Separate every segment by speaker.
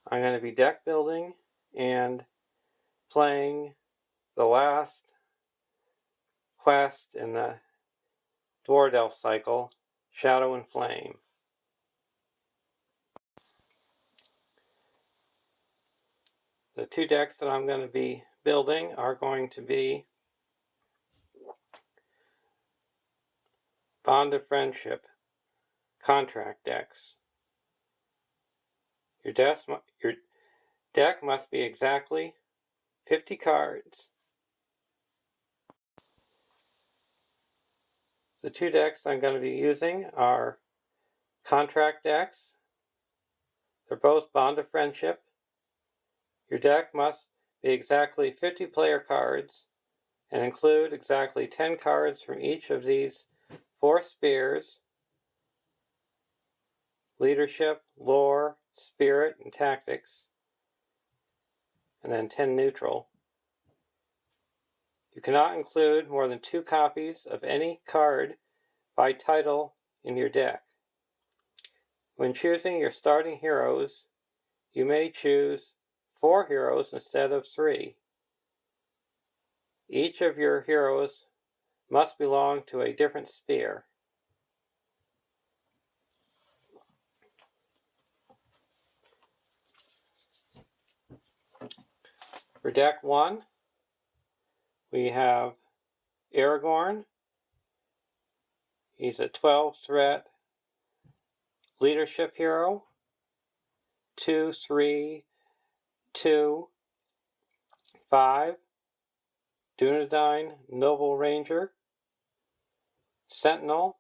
Speaker 1: I'm going to be deck building and playing the last quest in the Dwardelf cycle, Shadow and Flame. The two decks that I'm going to be building are going to be Bond of Friendship contract decks. Your deck must be exactly 50 cards. The two decks I'm going to be using are contract decks. They're both Bond of Friendship. Your deck must be exactly 50 player cards and include exactly 10 cards from each of these 4 spheres: leadership, lore, spirit, and tactics, and then 10 neutral. You cannot include more than 2 copies of any card by title in your deck. When choosing your starting heroes, you may choose 4 heroes instead of 3. Each of your heroes must belong to a different sphere. For deck 1, we have Aragorn. He's a 12-threat leadership hero. 2, 3, 2, 5. Dunedain, Noble Ranger. Sentinel.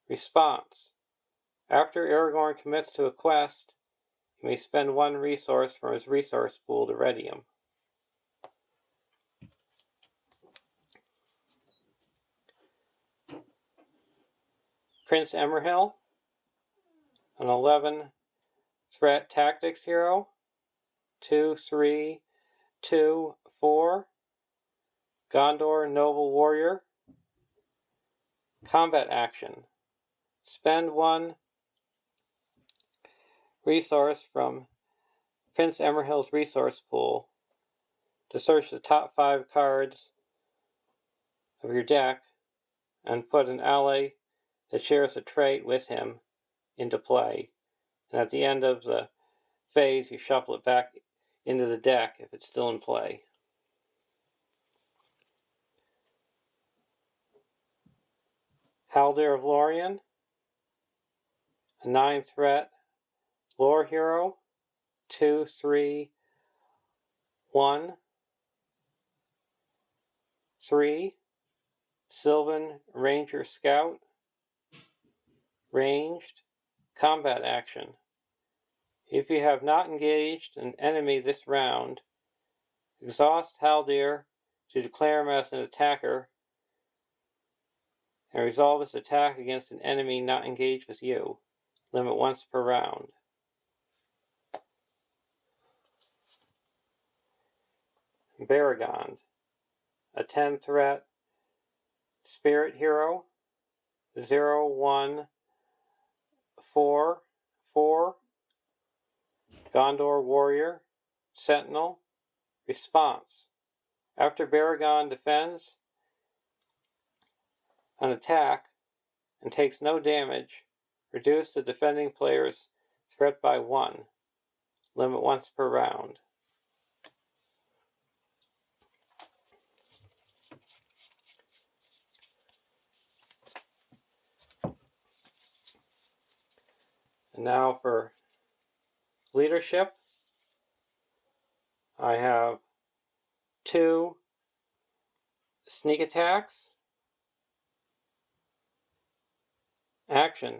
Speaker 1: Response. After Aragorn commits to a quest, he may spend 1 resource from his resource pool to ready him. Prince Emerhill, an 11-threat tactics hero. 2, 3, 2, 4. Gondor, Noble Warrior. Combat action. Spend 1 resource from Prince Emerhill's resource pool to search the top 5 cards of your deck and put an ally that shares a trait with him into play. And at the end of the phase, you shuffle it back into the deck if it's still in play. Haldir of Lorien, a 9-threat lore hero. 2, 3, 1, 3. Sylvan Ranger Scout. Ranged. Combat action. If you have not engaged an enemy this round, exhaust Haldir to declare him as an attacker and resolve his attack against an enemy not engaged with you. Limit once per round. Baragond, a 10-threat spirit hero. 0, 1, 4, 4. Gondor Warrior. Sentinel. Response. After Baragond defends an attack and takes no damage, reduce the defending player's threat by 1. Limit once per round. And now for leadership, I have 2 sneak attacks. Action.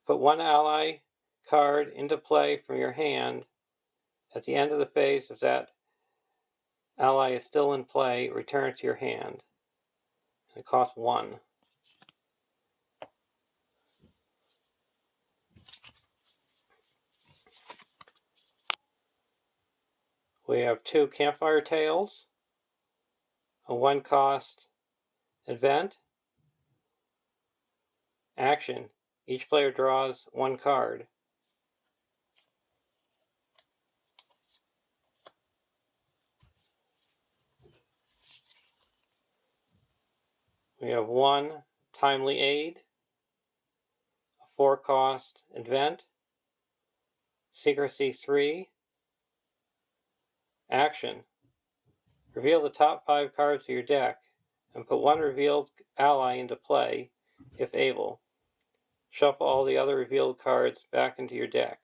Speaker 1: Put 1 ally card into play from your hand. At the end of the phase, if that ally is still in play, return it to your hand. It costs 1. We have 2 Campfire Tales, a 1-cost event. Action. Each player draws 1 card. We have 1 timely aid, a 4 cost event, secrecy 3, action. Reveal the top 5 cards of your deck and put 1 revealed ally into play if able. Shuffle all the other revealed cards back into your deck.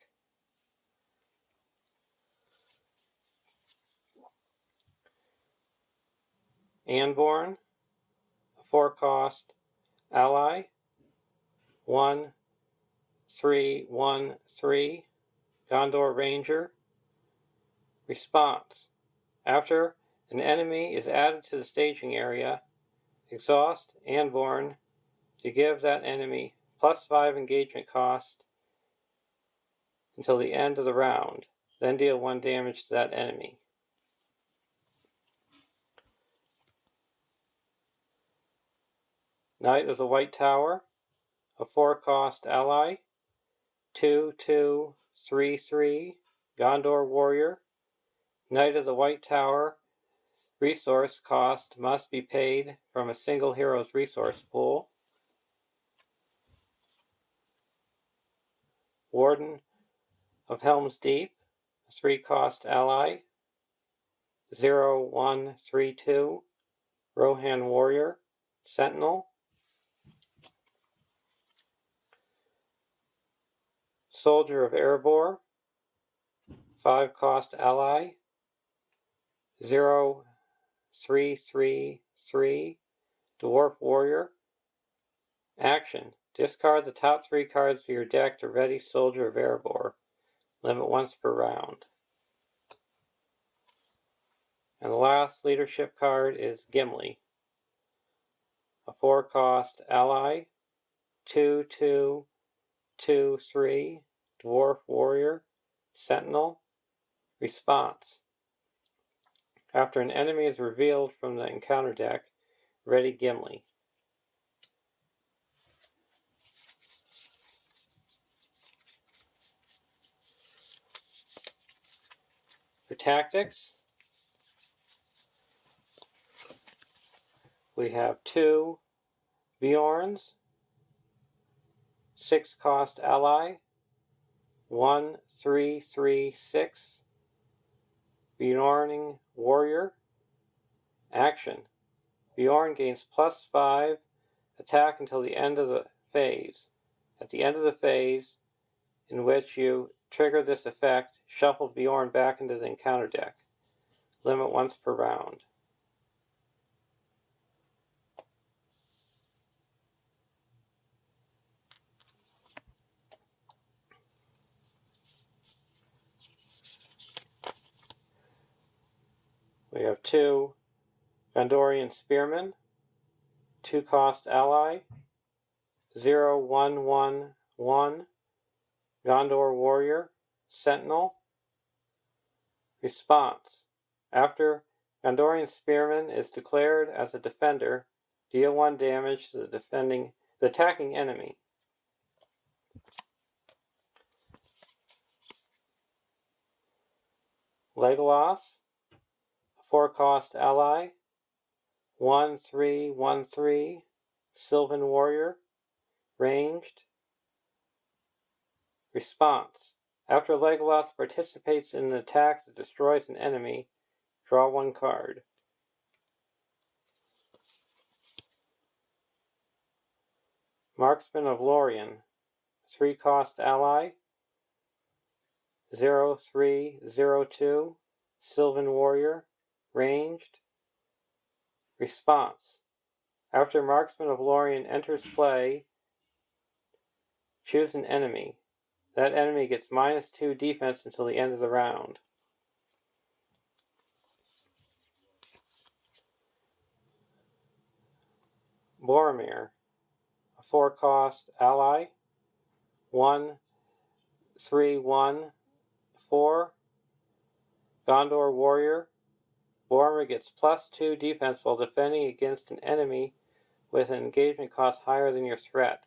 Speaker 1: Anborn, a 4 cost ally, 1, 3, 1, 3, Gondor Ranger. Response. After an enemy is added to the staging area, exhaust Anborn to give that enemy +5 engagement cost until the end of the round, then deal 1 damage to that enemy. Knight of the White Tower, a 4 cost ally, 2, 2, 3, 3, Gondor Warrior. Knight of the White Tower, resource cost must be paid from a single hero's resource pool. Warden of Helm's Deep, a 3 cost ally, 0, 1, 3, 2, Rohan Warrior, Sentinel. Soldier of Erebor, 5 cost ally, 0, 3, 3, 3, Dwarf Warrior. Action. Discard the top 3 cards of your deck to ready Soldier of Erebor. Limit once per round. And the last leadership card is Gimli, a 4 cost ally, 2, 2, 2, 3, Dwarf Warrior, Sentinel. Response. After an enemy is revealed from the encounter deck, ready Gimli. For tactics, we have 2 Bjorns, 6 cost ally, 1, 3, 3, 6, Bjorning Warrior. Action. Bjorn gains +5 attack until the end of the phase. At the end of the phase in which you trigger this effect, shuffle Bjorn back into the encounter deck. Limit once per round. We have 2 Gondorian Spearmen, 2 cost ally, 0, 1, 1, 1, Gondor Warrior, Sentinel. Response. After Gondorian Spearman is declared as a defender, deal 1 damage to the attacking enemy. Legolas, a 4 cost ally, 1, 3, 1, 3, Sylvan Warrior, ranged. Response. After Legolas participates in an attack that destroys an enemy, draw 1 card. Marksman of Lorien, 3 cost ally, 0, 3, 0, 2, Sylvan Warrior, ranged. Response. After Marksman of Lorien enters play, choose an enemy. That enemy gets -2 defense until the end of the round. Boromir, a 4 cost ally, 1, 3, 1, 4, Gondor Warrior. Boromir gets +2 defense while defending against an enemy with an engagement cost higher than your threat.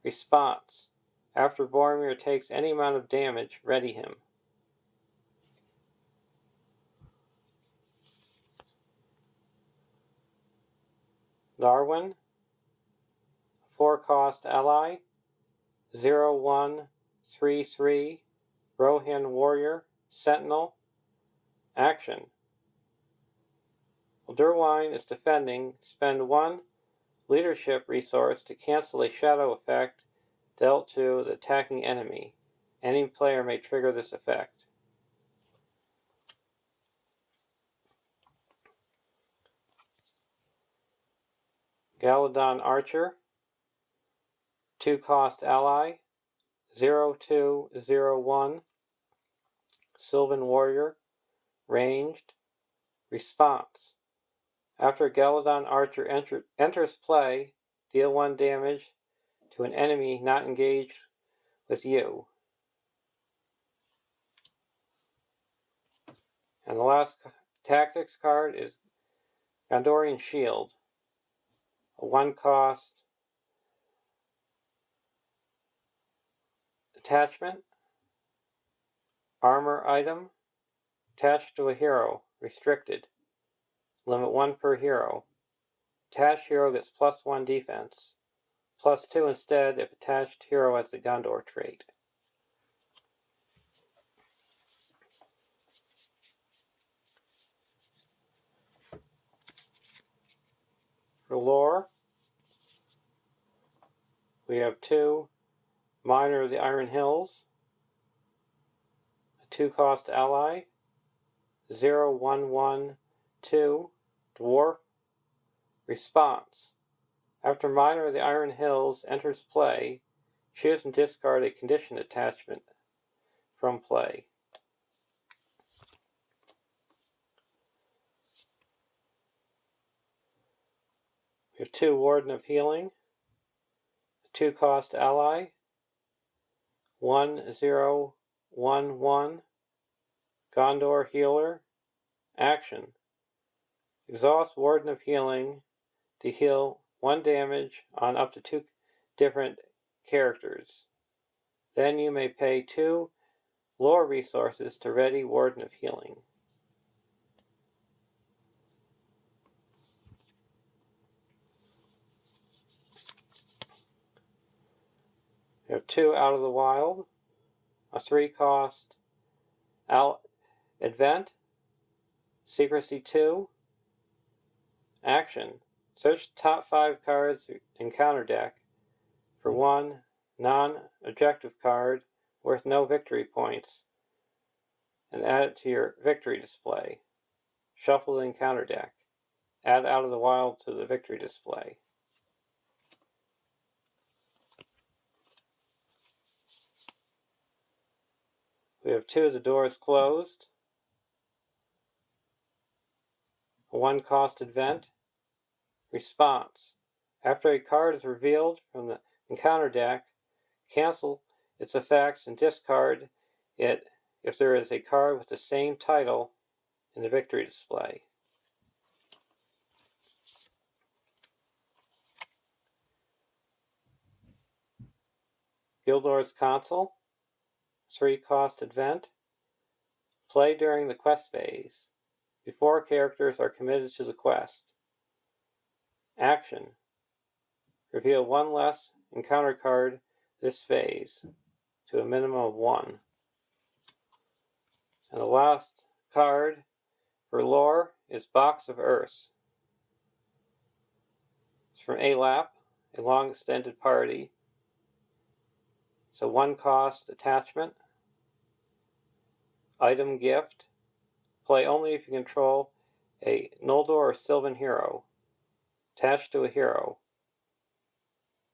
Speaker 1: Response. After Boromir takes any amount of damage, ready him. Darwin, 4-cost ally. 0133 Rohan Warrior, Sentinel. Action. While Durwine is defending, spend 1 leadership resource to cancel a shadow effect dealt to the attacking enemy. Any player may trigger this effect. Galadon Archer, 2-cost ally. 0201 Sylvan Warrior, ranged. Response. After Galadon Archer enters play, deal 1 damage to an enemy not engaged with you. And the last tactics card is Gondorian Shield, a 1-cost attachment, armor item, attached to a hero, restricted, limit 1 per hero. Attached hero gets +1 defense, +2 instead if attached hero has the Gondor trait. For lore, we have 2 Miner of the Iron Hills, a 2-cost ally. 0112 Dwarf. Response. After Miner of the Iron Hills enters play, choose and discard a condition attachment from play. We have 2 Warden of Healing, a 2-cost ally. 1011 Gondor Healer. Action. Exhaust Warden of Healing to heal 1 damage on up to 2 different characters. Then you may pay 2 lore resources to ready Warden of Healing. We have 2 Out of the Wild, a 3-cost Advent, Secrecy 2. Action. Search the top 5 cards in counter deck for 1 non-objective card worth no victory points and add it to your victory display. Shuffle in counter deck. Add Out of the Wild to the victory display. We have 2 The Doors Closed, a 1-cost event. Response. After a card is revealed from the encounter deck, cancel its effects and discard it if there is a card with the same title in the victory display. Gildor's Console, 3-cost event. Play during the quest phase, before characters are committed to the quest. Action. Reveal 1 less encounter card this phase, to a minimum of 1. And the last card for lore is Box of Earth. It's from ALAP, a long extended party. It's a 1-cost attachment. Item gift. Play only if you control a Noldor or Sylvan hero. Attached to a hero.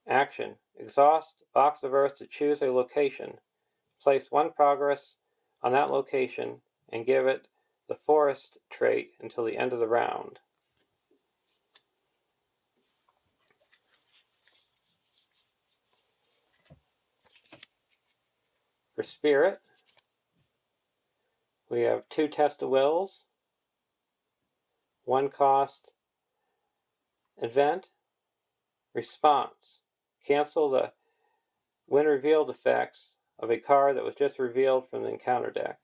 Speaker 1: Action. Exhaust Box of Earth to choose a location. Place 1 progress on that location and give it the Forest trait until the end of the round. For Spirit, we have 2 Test of Wills, 1-cost event. Response. Cancel the when revealed effects of a card that was just revealed from the encounter deck.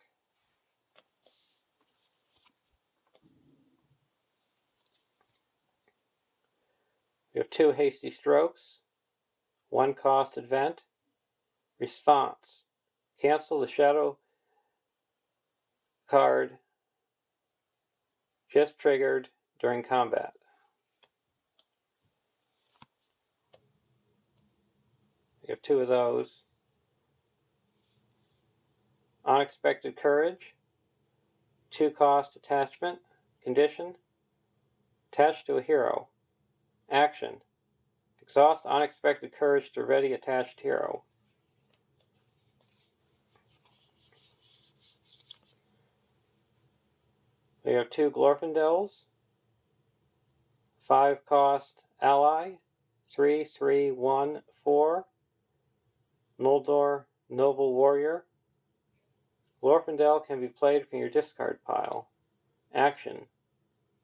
Speaker 1: We have 2 hasty strokes, 1 cost event. Response. Cancel the shadow card just triggered during combat. We have 2 of those. Unexpected Courage. 2 cost attachment. Condition. Attached to a hero. Action. Exhaust Unexpected Courage to ready attached hero. We have 2 Glorfindels. 5 cost ally. 3, 3, 1, 4. Noldor Noble Warrior. Glorfindel can be played from your discard pile. Action.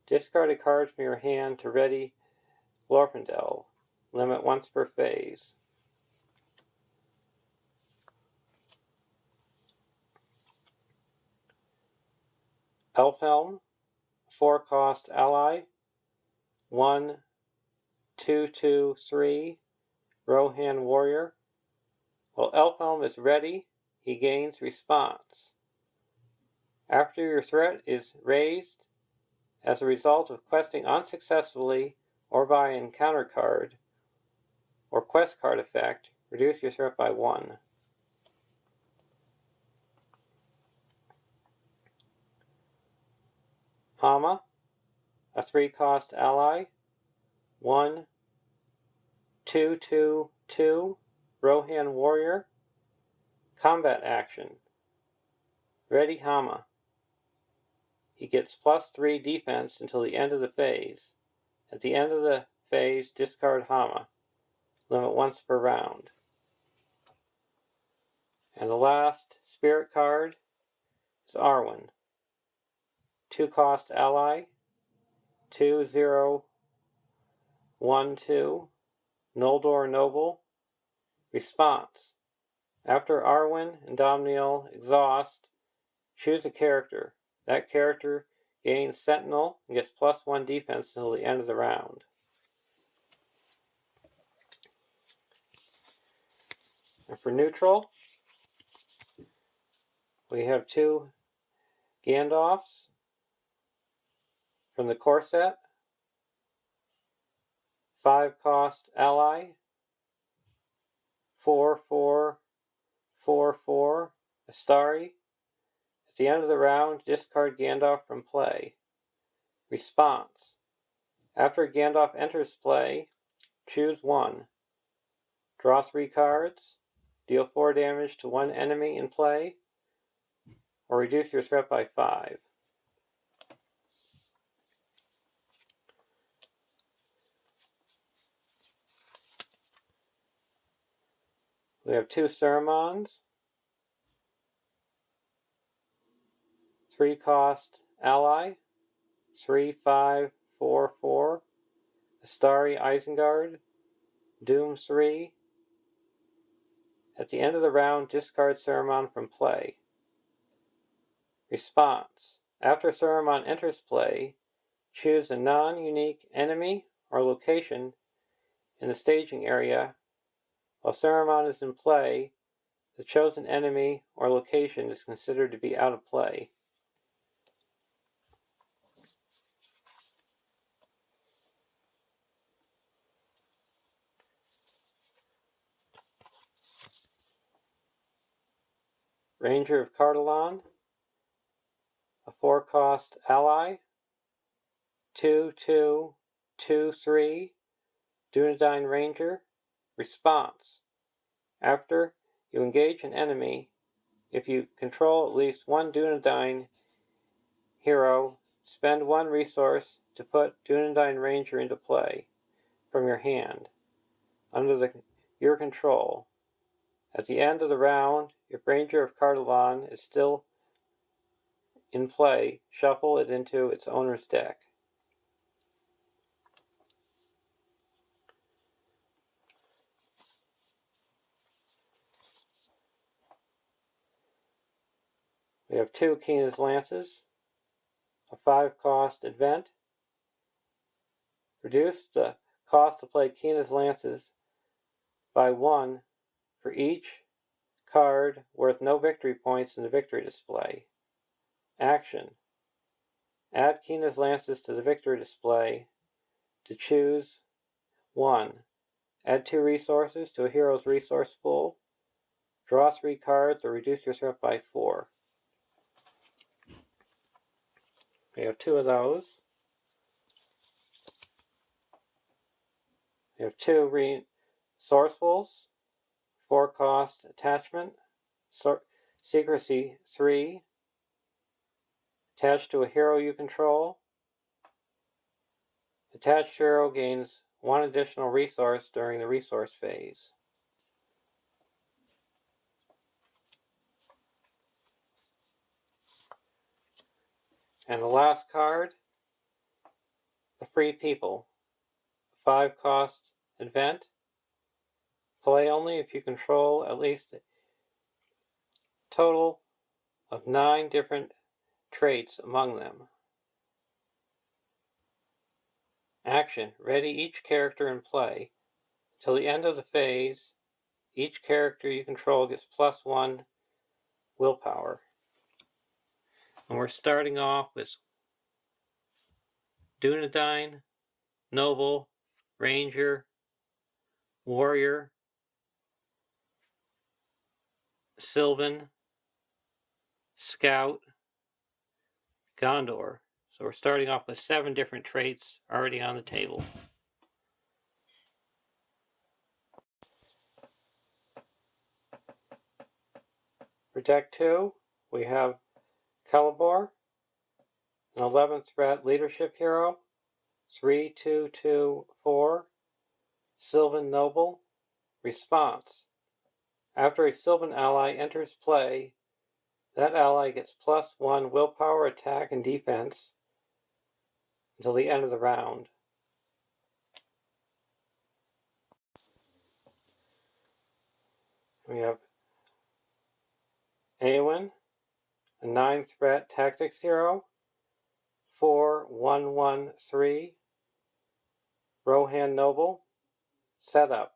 Speaker 1: Discard a card from your hand to ready Glorfindel. Limit once per phase. Elfhelm. 4 cost ally. 1, 2, 2, 3. Rohan Warrior. While Elfhelm is ready, he gains response. After your threat is raised, as a result of questing unsuccessfully or by an encounter card or quest card effect, reduce your threat by 1. Hama, a 3 cost ally. 1, 2, 2, 2. Rohan Warrior. Combat action. Ready Hama. He gets +3 defense until the end of the phase. At the end of the phase, discard Hama. Limit once per round. And the last spirit card is Arwen. 2 cost ally. 2, 0, 1, 2. Noldor Noble. Response. After Arwen and Domniel exhaust, choose a character. That character gains Sentinel and gets +1 defense until the end of the round. And for neutral, we have 2 Gandalfs from the core set. 5 cost ally. 4, 4, 4, 4. Astari. At the end of the round, discard Gandalf from play. Response. After Gandalf enters play, choose 1. Draw 3 cards. Deal 4 damage to 1 enemy in play, or reduce your threat by 5. We have 2 Saurons. 3 cost ally. 3, 5, 4, 4. Astari Isengard. Doom 3. At the end of the round, discard Saruman from play. Response. After Saruman enters play, choose a non-unique enemy or location in the staging area. While Saruman is in play, the chosen enemy or location is considered to be out of play. Ranger of Cardolan, a 4 cost ally. 2, 2, 2, 3. Dunedain Ranger. Response. After you engage an enemy, if you control at least 1 Dunedain hero, spend 1 resource to put Dunedain Ranger into play from your hand under your control. At the end of the round, if Ranger of Cardolan is still in play, shuffle it into its owner's deck. We have 2 Keena's Lances, a 5 cost event. Reduce the Cost to play Keena's Lances by 1 for each card worth no victory points in the victory display. Action. Add Keena's Lances to the victory display to choose 1. Add 2 resources to a hero's resource pool. Draw 3 cards or reduce your threat by 4. We have 2 of those. We have 2 resourcefuls, 4 cost attachment, secrecy 3, attached to a hero you control. Attached hero gains 1 additional resource during the resource phase. And the last card, the Free People. 5 cost event. Play only if you control at least a total of 9 different traits among them. Action. Ready each character in play. Till the end of the phase, each character you control gets +1 willpower. And we're starting off with Dunedain, Noble, Ranger, Warrior, Sylvan, Scout, Gondor. So we're starting off with 7 different traits already on the table. For deck 2, we have Celeborn, an 11th threat leadership hero, 3/2/2/4, Sylvan Noble. Response. After a Sylvan ally enters play, that ally gets +1 willpower, attack, and defense until the end of the round. We have Eowyn, a 9th threat tactics hero, 4/1/1/3, Rohan Noble. Setup.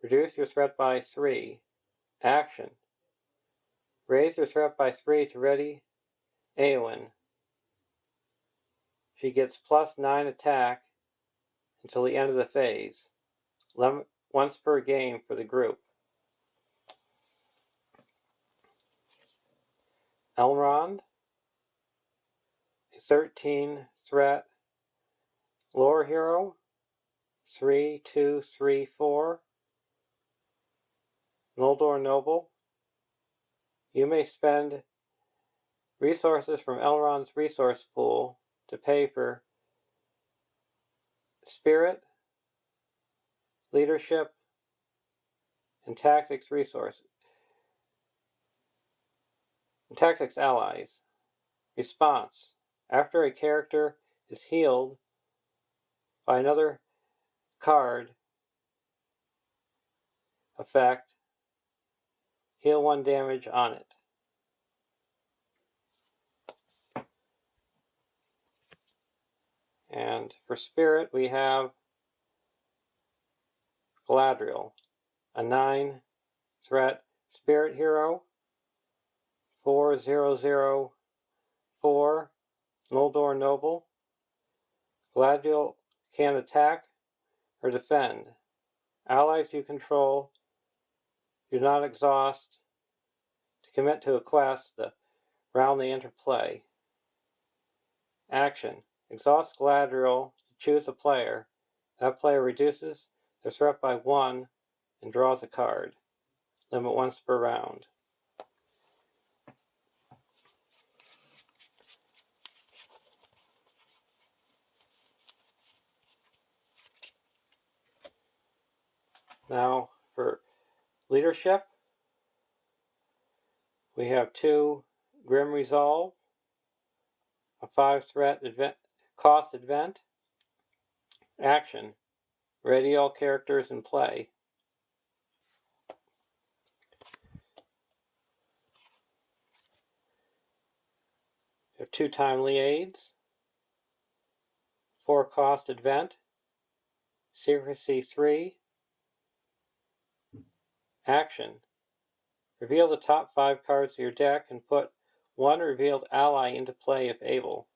Speaker 1: Reduce your threat by 3. Action. Raise your threat by 3 to ready Eowyn. She gets +9 attack until the end of the phase. Once per game for the group. Elrond, a 13 threat lore hero, 3/2/3/4, Noldor Noble. You may spend resources from Elrond's resource pool to pay for spirit, leadership, and tactics resources. And tactics allies. Response. After a character is healed by another card effect, heal 1 damage on it. And for spirit, we have Galadriel, a 9 threat spirit hero, 4/0/0/4, Noldor Noble. Galadriel can attack or defend. Allies you control do not exhaust to commit to a quest the round they enter play. Action. Exhaust Galadriel to choose a player. That player reduces their threat by 1 and draws a card. Limit once per round. Now for leadership, we have 2 Grim Resolve, a 5 threat cost event. Action. Ready all characters in play. We have 2 timely aids, 4 cost event. Secrecy 3. Action. Reveal the top 5 cards of your deck and put one revealed ally into play if able.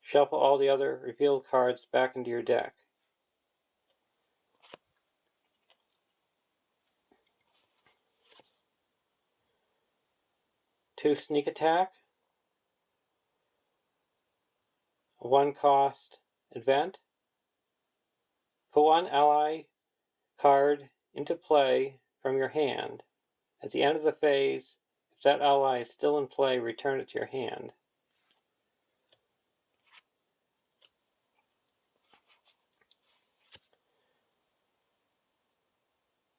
Speaker 1: Shuffle all the other revealed cards back into your deck. Two sneak attack. A 1-cost event. Put one ally card into play from your hand. At the end of the phase, if that ally is still in play, return it to your hand.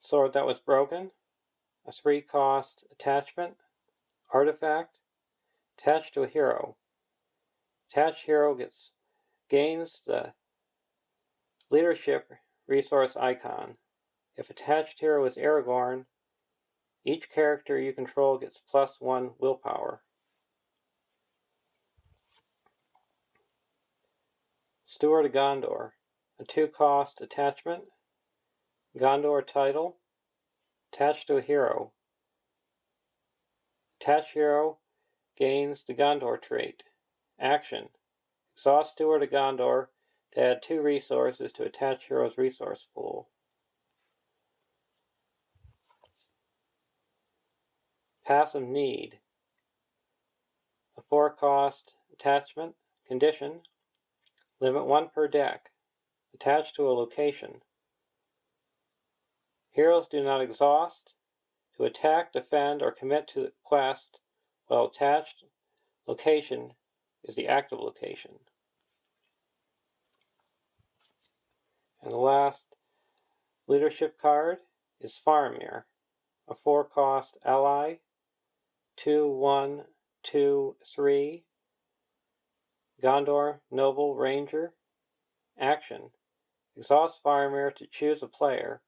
Speaker 1: Sword that was broken. A 3-cost attachment. Artifact. Attached to a hero. Attached hero gains the leadership resource icon. If attached hero is Aragorn, each character you control gets +1 willpower. Steward of Gondor. A 2-cost attachment. Gondor title. Attached to a hero. Attached hero gains the Gondor trait. Action. Exhaust Steward of Gondor to add 2 resources to attached hero's resource pool. Passive Need. A 4-cost attachment. Condition. Limit 1 per deck. Attached to a location. Heroes do not exhaust. To attack, defend, or commit to the quest while attached location is the active location. And the last leadership card is Faramir, a 4-cost ally, 2/1, 2/3, Gondor Noble Ranger. Action. Exhaust Faramir to choose a player.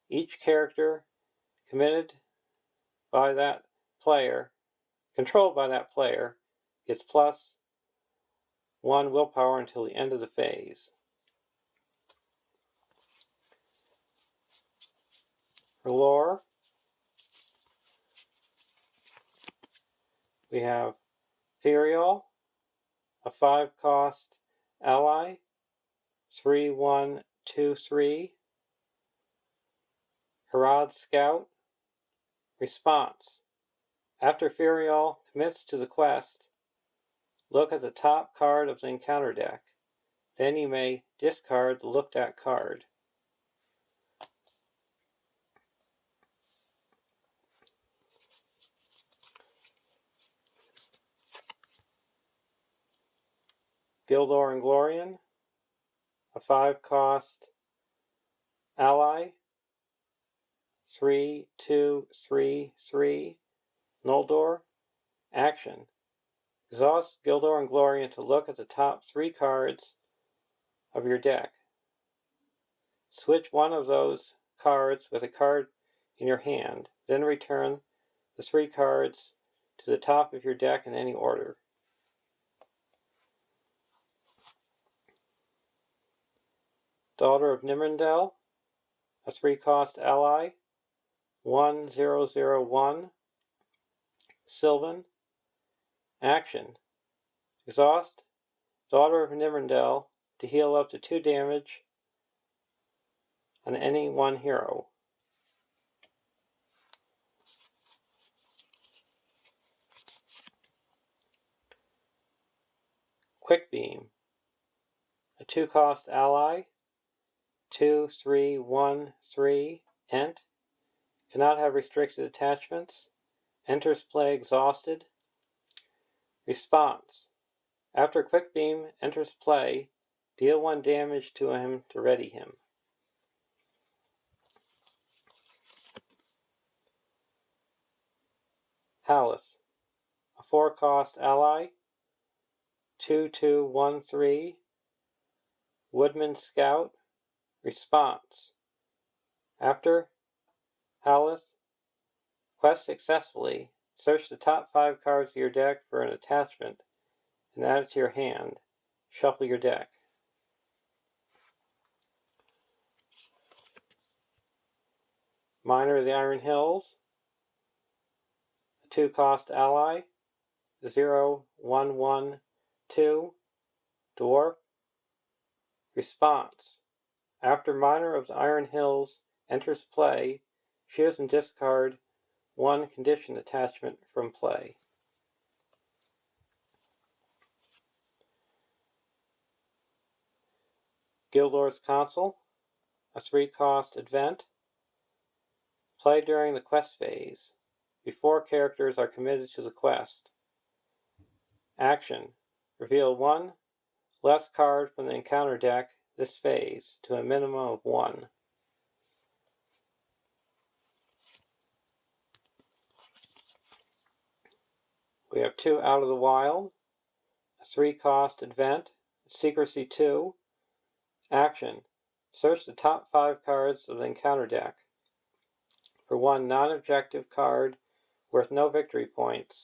Speaker 1: Each character committed by that player, controlled by that player, gets +1 willpower until the end of the phase. For lore, we have Firiol, a 5-cost ally, 3/1, 2/3, Harad Scout. Response. After Firiol commits to the quest, look at the top card of the encounter deck. Then you may discard the looked at card. Gildor and Glorian, a 5-cost ally, 3/2/3/3, Noldor. Action. Exhaust Gildor and Glorian to look at the top 3 cards of your deck. Switch one of those cards with a card in your hand, then return the 3 cards to the top of your deck in any order. Daughter of Nimrindel, a 3-cost ally, 1/0/0/1, Sylvan. Action. Exhaust Daughter of Nimrindel to heal up to 2 damage on any one hero. Quick Beam, a 2-cost ally, 2/3/1/3, Ent. Cannot have restricted attachments. Enters play exhausted. Response. After Quick Beam enters play, deal 1 damage to him to ready him. Hallis, a 4-cost ally, 2/2/1/3, Woodman Scout. Response. After Hallis quest successfully, search the top 5 cards of your deck for an attachment and add it to your hand. Shuffle your deck. Miner of the Iron Hills, a 2-cost ally, 0112, Dwarf. Response. After Miner of the Iron Hills enters play, choose and discard one condition attachment from play. Guild Lord's Council, a 3-cost event. Play during the quest phase, before characters are committed to the quest. Action. Reveal one less card from the encounter deck this phase to a minimum of 1. We have 2 Out of the Wild, a 3-cost event, Secrecy 2. Action. Search the top 5 cards of the encounter deck for one non-objective card worth no victory points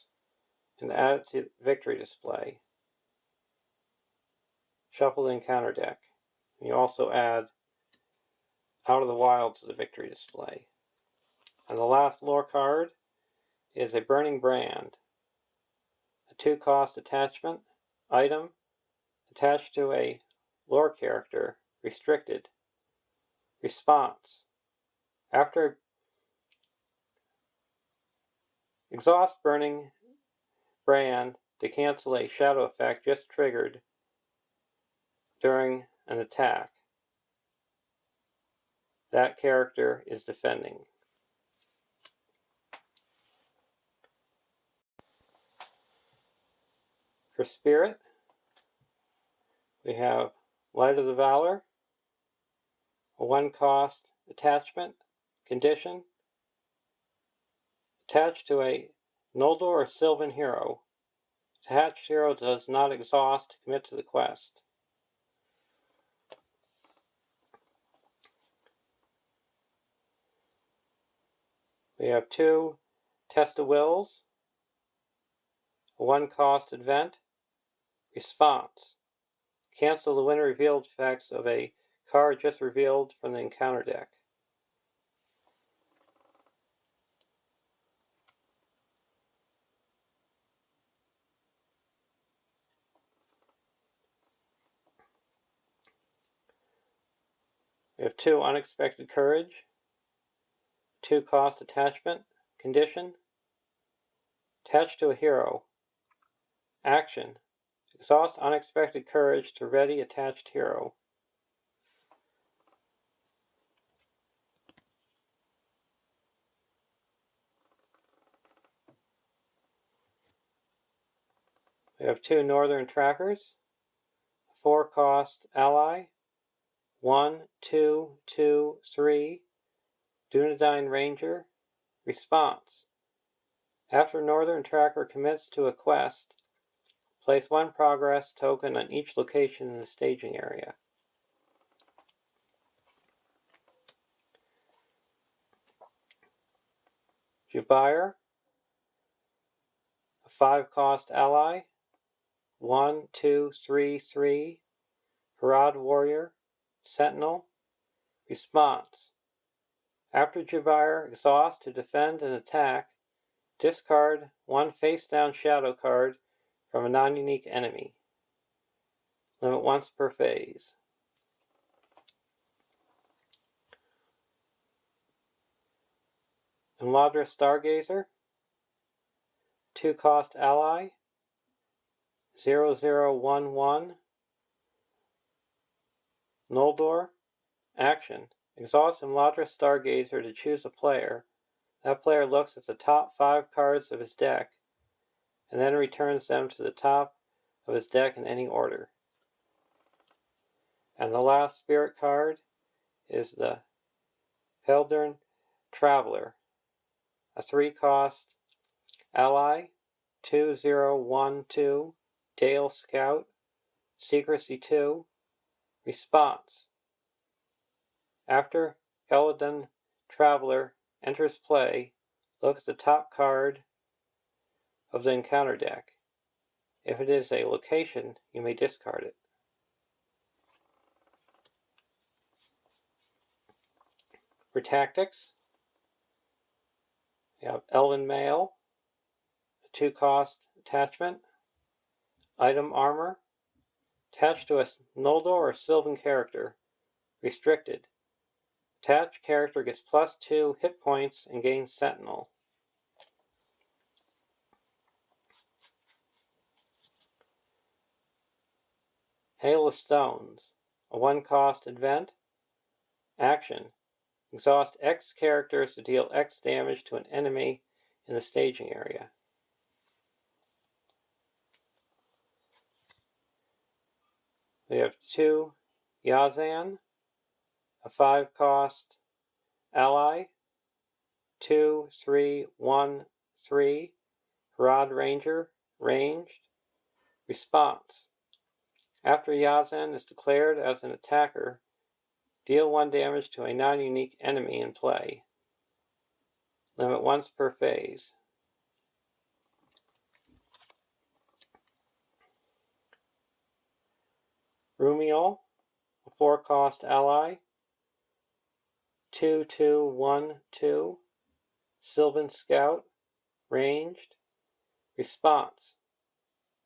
Speaker 1: and add it to the victory display. Shuffle the encounter deck. And you also add Out of the Wild to the victory display. And the last lore card is a Burning Brand, a 2-cost attachment item attached to a lore character, restricted. Response. After exhaust Burning Brand to cancel a shadow effect just triggered during an attack. That character is defending. For Spirit, we have Light of the Valor, a 1-cost attachment condition attached to a Noldor or Sylvan hero. Attached hero does not exhaust to commit to the quest. We have 2 Test of Wills, a 1-cost event. Response. Cancel the when revealed effects of a card just revealed from the encounter deck. We have 2 Unexpected Courage, 2-cost attachment condition attached to a hero. Action. Exhaust Unexpected Courage to ready attached hero. We have 2 Northern Trackers, 4-cost ally, 1, 2, 2, 3, Dunedain Ranger. Response. After Northern Tracker commits to a quest, place 1 progress token on each location in the staging area. Jubire, a 5-cost ally, 1, 2, 3, 3, Harad Warrior, Sentinel. Response. After Jubire exhausts to defend an attack, discard 1 face-down shadow card from a non-unique enemy. Limit once per phase. Imladra Stargazer, 2-cost ally, 0011, Noldor. Action. Exhaust Imladra Stargazer to choose a player. That player looks at the top 5 cards of his deck and then returns them to the top of his deck in any order. And the last spirit card is the Heldern Traveler, a 3-cost ally, 2012, Dale Scout, Secrecy 2. Response. After Heldern Traveler enters play, look at the top card of the encounter deck. If it is a location, you may discard it. For tactics, We have Elven Mail, a 2-cost attachment. Item Armor, attached to a Noldor or Sylvan character. Restricted. Attached character gets +2 hit points and gains Sentinel. Hail of Stones, a 1-cost event. Action. Exhaust X characters to deal X damage to an enemy in the staging area. We have 2 Yazan, a 5-cost ally. 2, 3, 1, 3. Rod Ranger, ranged. Response. After Yazan is declared as an attacker, deal 1 damage to a non-unique enemy in play. Limit once per phase. Rumiel, a 4-cost ally. 2, 2, 1, 2. Sylvan Scout, ranged. Response.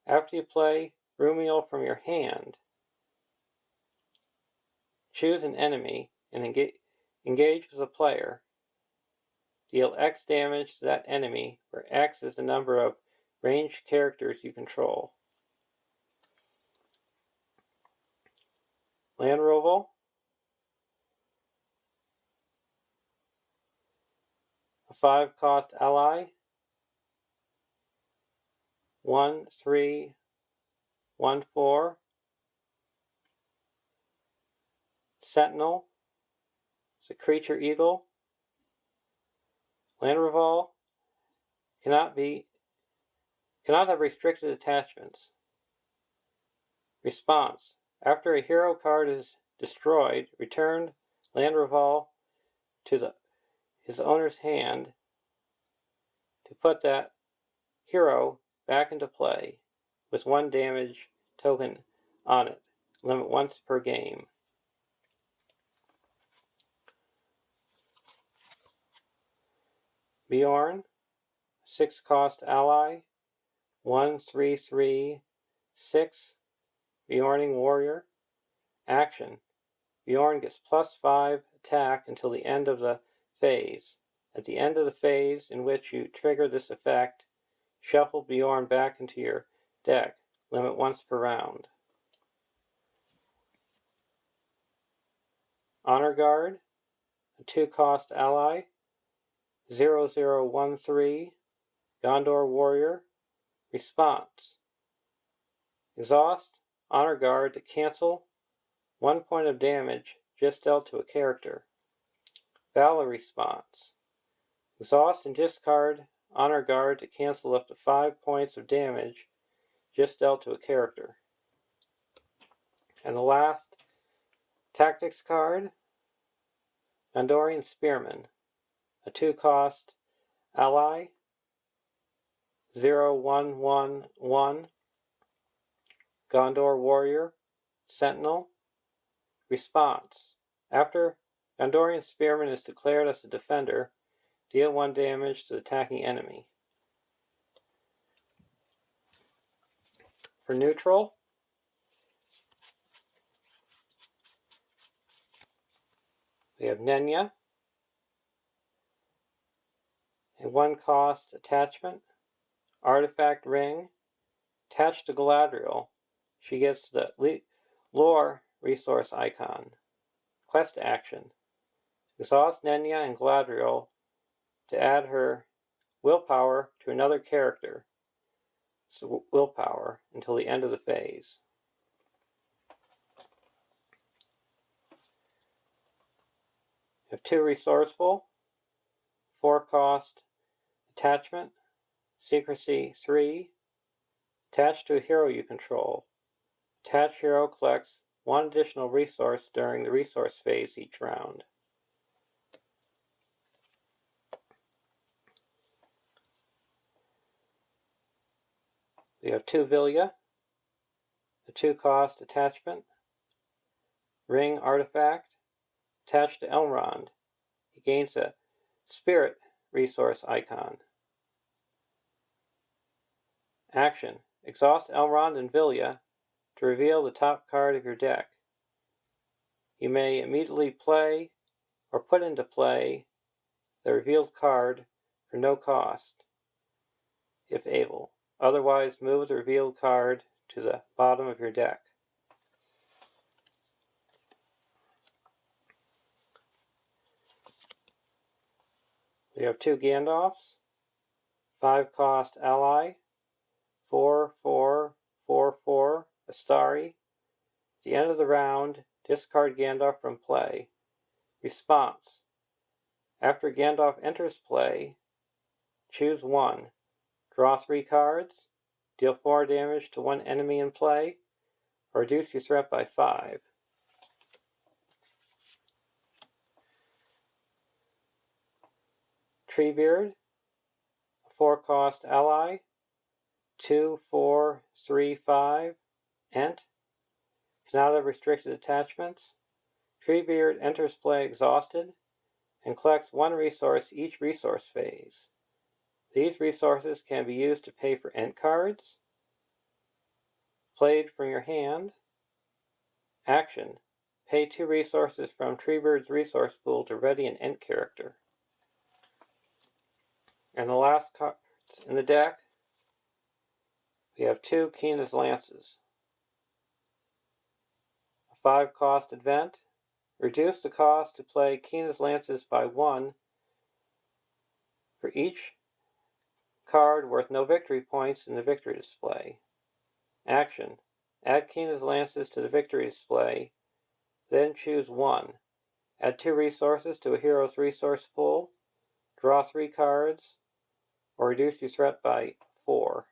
Speaker 1: After you play Rumiel from your hand, choose an enemy and engage with a player. Deal X damage to that enemy, where X is the number of ranged characters you control. Landroval, a 5-cost ally. 1, 3, 1, 4. Sentinel, it's a creature eagle. Landroval cannot have restricted attachments. Response. After a hero card is destroyed, return Landroval to his owner's hand to put that hero back into play with 1 damage token on it. Limit once per game. Bjorn, 6-cost ally. 1, 3, 3, 6. Bjorning warrior. Action. Bjorn gets +5 attack until the end of the phase. At the end of the phase in which you trigger this effect, shuffle Bjorn back into your deck. Limit once per round. Honor Guard, a 2-cost ally. 0, 0, 1, 3. Gondor warrior. Response. Exhaust Honor Guard to cancel 1 point of damage just dealt to a character. Valor Response. Exhaust and discard Honor Guard to cancel up to 5 points of damage just dealt to a character. And the last Tactics card, Gondorian Spearman, a 2-cost ally. 0, 1, 1, 1. Gondor warrior. Sentinel. Response. After Gondorian Spearman is declared as a defender, deal 1 damage to the attacking enemy. For neutral, we have Nenya, a 1-cost attachment. Artifact ring. Attached to Galadriel, she gets the lore resource icon. Quest action. Exhaust Nenya and Galadriel to add her willpower to another character. So willpower until the end of the phase. We have 2 resourceful, 4-cost attachment. Secrecy 3. Attached to a hero you control. Attached hero collects 1 additional resource during the resource phase each round. We have 2 Vilya, a 2-cost attachment. Ring artifact. Attached to Elrond. He gains a spirit resource icon. Action. Exhaust Elrond and Vilya to reveal the top card of your deck. You may immediately play or put into play the revealed card for no cost, if able. Otherwise, move the revealed card to the bottom of your deck. We have 2 Gandalfs, 5-cost ally, 4/4/4/4 Astari. At the end of the round, discard Gandalf from play. Response. After Gandalf enters play, choose 1. Draw 3 cards, deal 4 damage to 1 enemy in play, or reduce your threat by 5. Treebeard, a 4-cost ally, 2/4/3/5 Ent. Cannot have restricted attachments. Treebeard enters play exhausted and collects 1 resource each resource phase. These resources can be used to pay for Ent cards, played from your hand. Action. Pay 2 resources from Treebeard's resource pool to ready an Ent character. And the last cards in the deck, we have 2 Keena's Lances. A 5-cost event. Reduce the cost to play Keena's Lances by 1 for each card worth no victory points in the victory display. Action. Add Keena's Lances to the victory display, then choose 1. Add 2 resources to a hero's resource pool, draw 3 cards, or reduce your threat by 4.